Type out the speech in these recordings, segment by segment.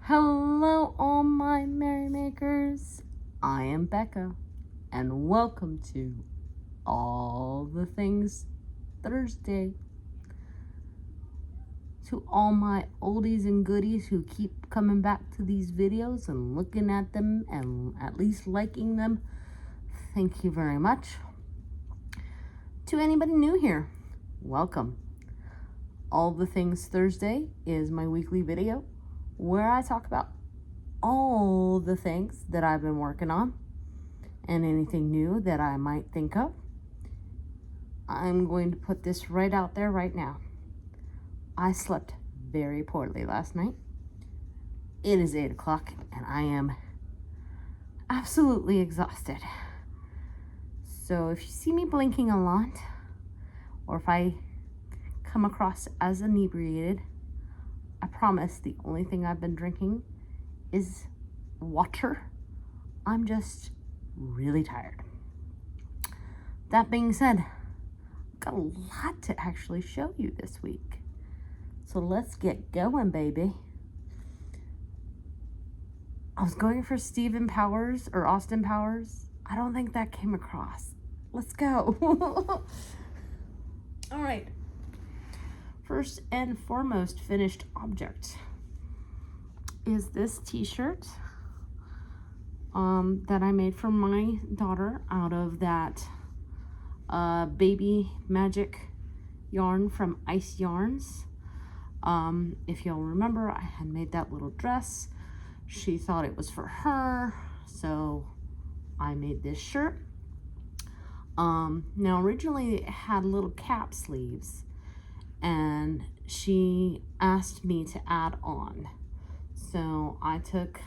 Hello, all my merrymakers. I am Becca, and welcome to All the Things Thursday. To all my oldies and goodies who keep coming back to these videos and looking at them and at least liking them, thank you very much. To anybody new here, welcome. All the Things Thursday is my weekly video where I talk about all the things that I've been working on and anything new that I might think of. I'm going to put this right out there right now. I slept very poorly last night. It is 8 o'clock and I am absolutely exhausted. So if you see me blinking a lot, or if I come across as inebriated, I promise the only thing I've been drinking is water. I'm just really tired. That being said, I've got a lot to actually show you this week. So let's get going, baby. I was going for Stephen Powers or Austin Powers. I don't think that came across. Let's go. All right. First and foremost finished object is this t-shirt that I made for my daughter out of that baby magic yarn from Ice Yarns. If you'll remember, I had made that little dress. She thought it was for her, so I made this shirt. Now originally it had little cap sleeves, and she asked me to add on. So I took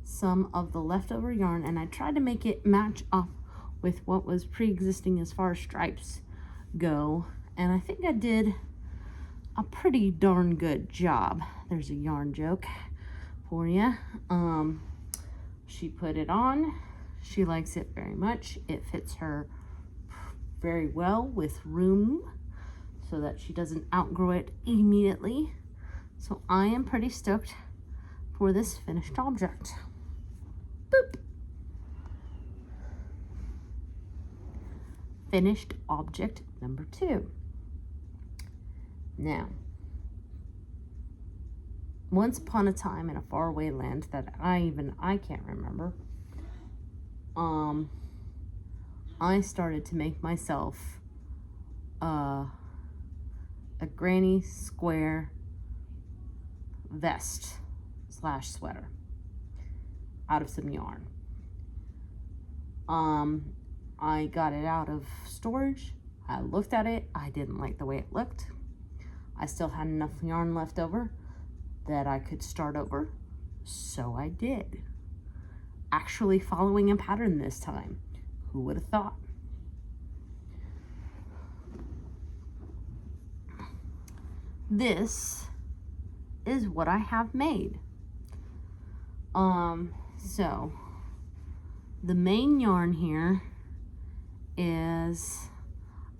some of the leftover yarn and I tried to make it match up with what was pre-existing as far as stripes go. And I think I did a pretty darn good job. There's a yarn joke for you. She put it on. She likes it very much. It fits her very well with room, so that she doesn't outgrow it immediately. So I am pretty stoked for this finished object. Boop. Finished object number 2. Now, once upon a time in a faraway land that I can't remember, I started to make myself a granny square vest / sweater out of some yarn. I got it out of storage. I looked at it. I didn't like the way it looked. I still had enough yarn left over that I could start over, so I did. Actually following a pattern this time. Who would have thought? This is what I have made. So the main yarn here is,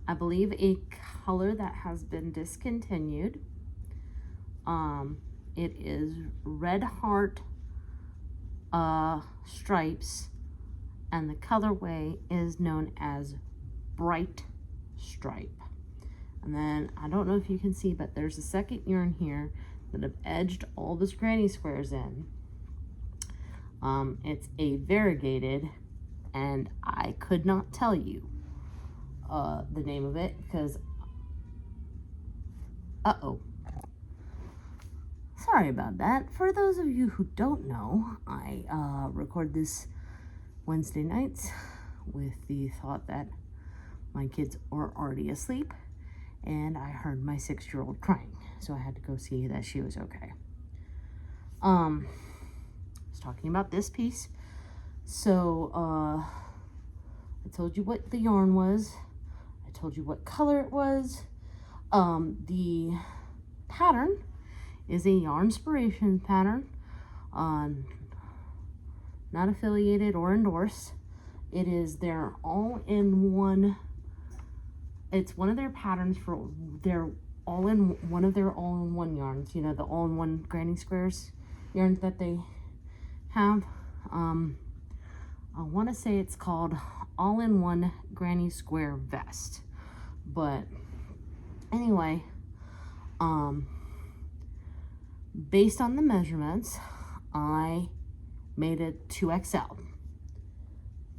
I believe, a color that has been discontinued. It is Red Heart stripes, and the colorway is known as Bright Stripe. And then, I don't know if you can see, but there's a second yarn here that I've edged all the granny squares in. It's a variegated, and I could not tell you the name of it because, sorry about that. For those of you who don't know, I record this Wednesday nights with the thought that my kids are already asleep, and I heard my 6-year-old crying, so I had to go see that she was okay. I was talking about this piece. So I told you what the yarn was. I told you what color it was. The pattern is a Yarnspiration pattern, not affiliated or endorsed. It is their all-in-one. It's one of their patterns for their all-in-one yarns. You know, the all-in-one granny squares. yarn that they have. I want to say it's called All-in-One Granny Square Vest. But anyway, based on the measurements, I made it 2XL.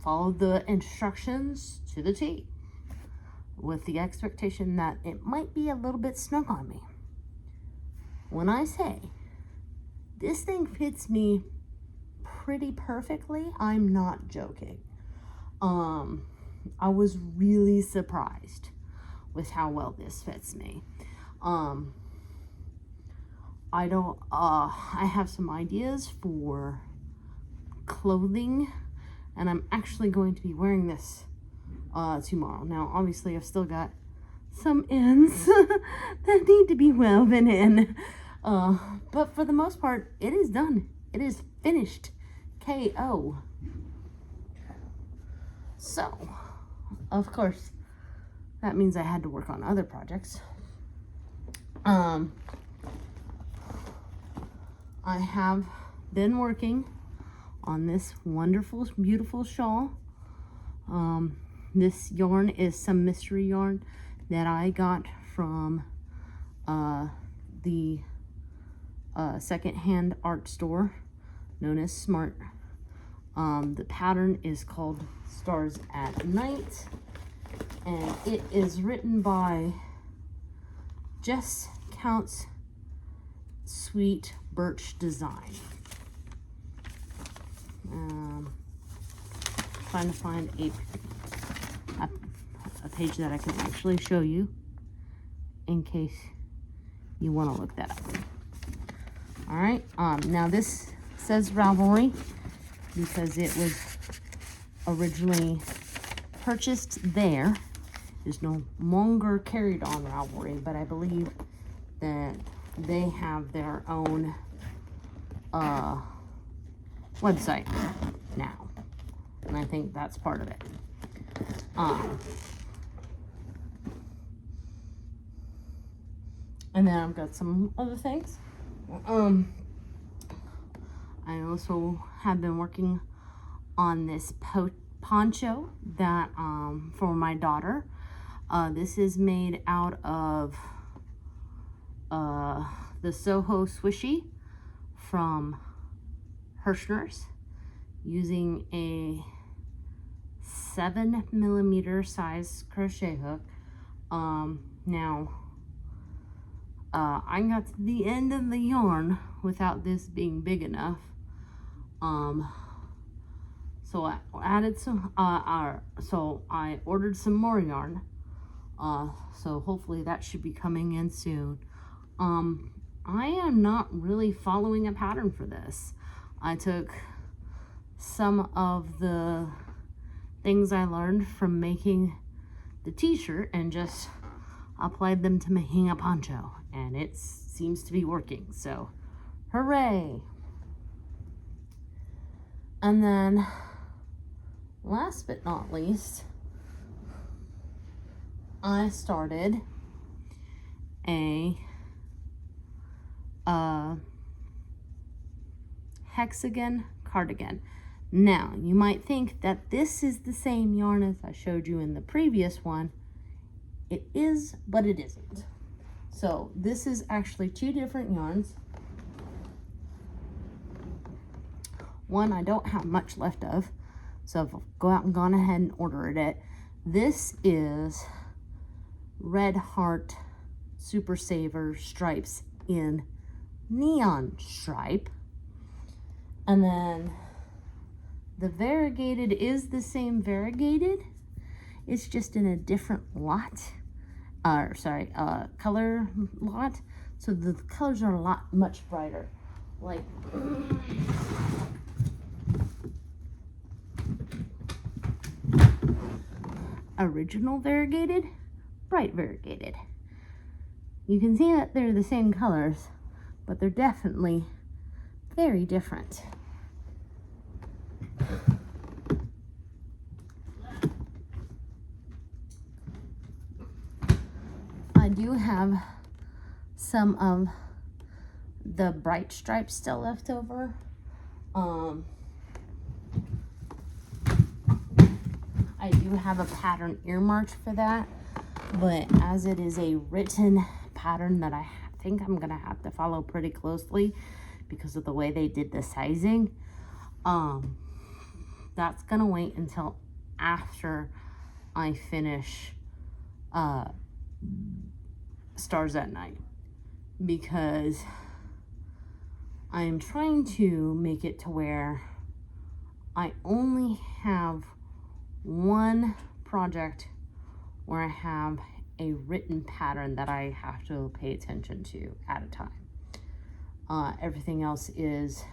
Followed the instructions to the T, with the expectation that it might be a little bit snug on me. When I say this thing fits me pretty perfectly, I'm not joking. I was really surprised with how well this fits me. I have some ideas for clothing, and I'm actually going to be wearing this tomorrow. Now, obviously, I've still got some ends that need to be woven in. But for the most part, it is done. It is finished. KO. So, of course, that means I had to work on other projects. I have been working on this wonderful, beautiful shawl. This yarn is some mystery yarn that I got from the secondhand art store known as Smart. The pattern is called Stars at Night, and it is written by Jess Counts Sweet Birch Design. Trying to find a page that I can actually show you in case you want to look that up. All right, now this says Ravelry because it was originally purchased there. It's no longer carried on Ravelry, but I believe that they have their own website now, and I think that's part of it. And then I've got some other things. I also have been working on this poncho that for my daughter. This is made out of the Soho Swishy from Hirschner's, using a 7mm size crochet hook. Now I got to the end of the yarn without this being big enough, so I added some so I ordered some more yarn, so hopefully that should be coming in soon. I am not really following a pattern for this. I took some of the things I learned from making the t-shirt and just applied them to making a poncho, and it seems to be working, so hooray. And then last but not least, I started a hexagon cardigan. Now you might think that this is the same yarn as I showed you in the previous one. It is, but it isn't. So this is actually two different yarns. One I don't have much left of, so I've gone ahead and ordered it. This is Red Heart Super Saver stripes in neon stripe, and then the variegated is the same variegated, it's just in a different lot, color lot, so the colors are much brighter. Like original variegated, bright variegated. You can see that they're the same colors, but they're definitely very different. I do have some of the bright stripes still left over. I do have a pattern earmarked for that, but as it is a written pattern that I think I'm gonna have to follow pretty closely because of the way they did the sizing, that's gonna wait until after I finish Stars at Night, because I am trying to make it to where I only have one project where I have a written pattern that I have to pay attention to at a time. Everything else is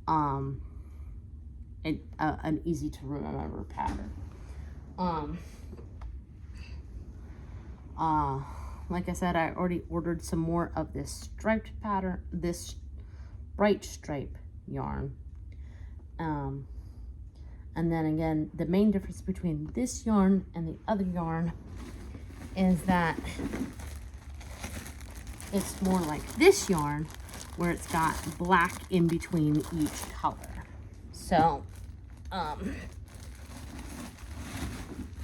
an easy to remember pattern. Like I said, I already ordered some more of this striped pattern, this bright stripe yarn. And then again, the main difference between this yarn and the other yarn is that it's more like this yarn where it's got black in between each color. So,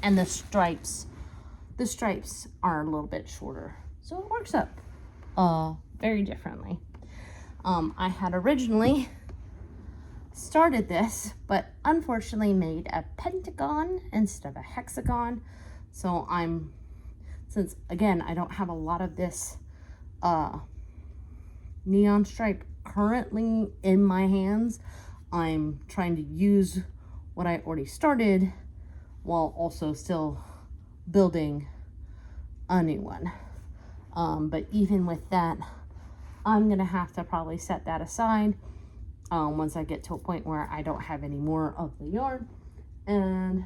and the stripes are a little bit shorter. So it works up very differently. I had originally started this, but unfortunately made a pentagon instead of a hexagon. So since again, I don't have a lot of this neon stripe currently in my hands, I'm trying to use what I already started while also still building a new one. But even with that, I'm gonna have to probably set that aside once I get to a point where I don't have any more of the yarn, and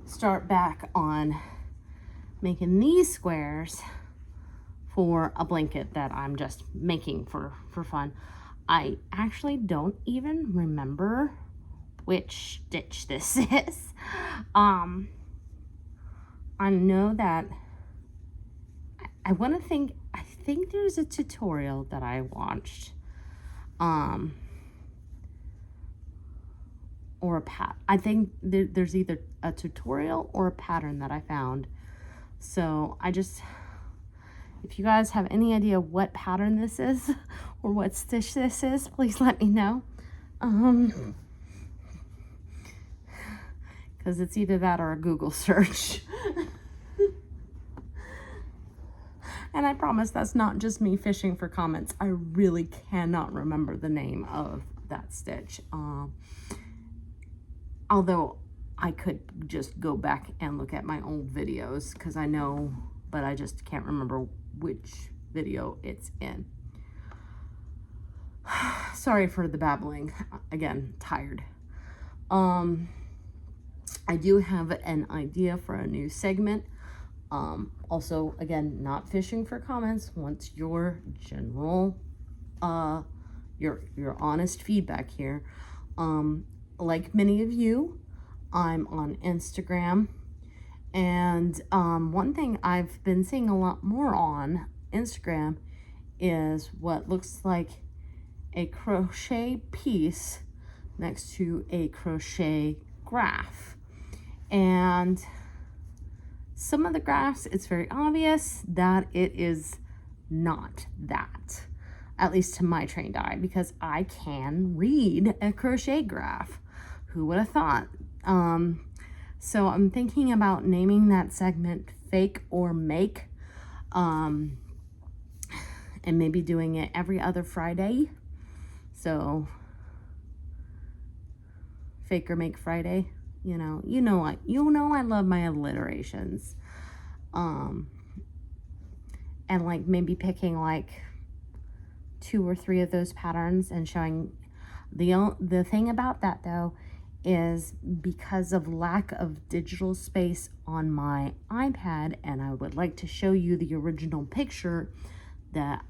start back on making these squares for a blanket that I'm just making for fun. I actually don't even remember which stitch this is. I know that I think there's a tutorial that I watched, or I think there's either a tutorial or a pattern that I found. So if you guys have any idea what pattern this is or what stitch this is, please let me know. Because it's either that or a Google search. And I promise that's not just me fishing for comments. I really cannot remember the name of that stitch. Although I could just go back and look at my old videos because I know, but I just can't remember which video it's in. Sorry for the babbling. Again, tired. I do have an idea for a new segment. Also, again, not fishing for comments. Want your general, your honest feedback here. Like many of you, I'm on Instagram, and one thing I've been seeing a lot more on Instagram is what looks like a crochet piece next to a crochet graph. And some of the graphs, it's very obvious that it is not that, at least to my trained eye, because I can read a crochet graph. Who would have thought? So I'm thinking about naming that segment Fake or Make, and maybe doing it every other Friday. So Fake or Make Friday. You know I love my alliterations. And like maybe picking like 2 or 3 of those patterns and showing the thing about that though is because of lack of digital space on my iPad, and I would like to show you the original picture, that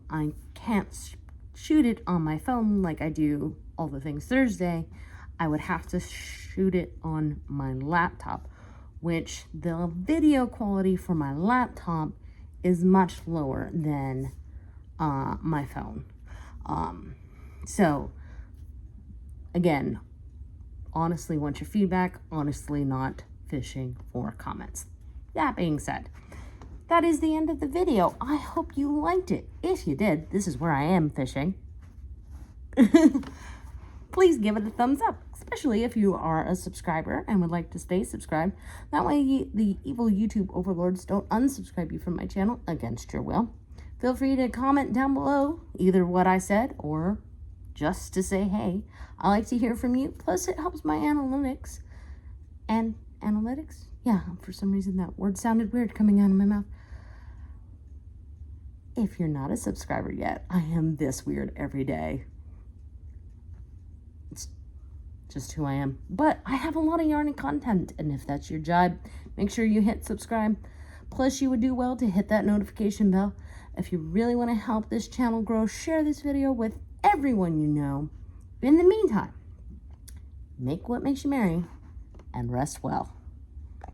I can't shoot it on my phone like I do All the Things Thursday. I would have to shoot it on my laptop, which the video quality for my laptop is much lower than my phone. So again, honestly want your feedback, honestly not fishing for comments. That being said, that is the end of the video. I hope you liked it. If you did, this is where I am fishing. Please give it a thumbs up, especially if you are a subscriber and would like to stay subscribed. That way the evil YouTube overlords don't unsubscribe you from my channel against your will. Feel free to comment down below either what I said or just to say hey. I like to hear from you. Plus, it helps my analytics. And analytics? Yeah, for some reason that word sounded weird coming out of my mouth. If you're not a subscriber yet, I am this weird every day. It's just who I am. But I have a lot of yarning content, and if that's your job, make sure you hit subscribe. Plus, you would do well to hit that notification bell. If you really want to help this channel grow, share this video with everyone you know. In the meantime, make what makes you merry and rest well.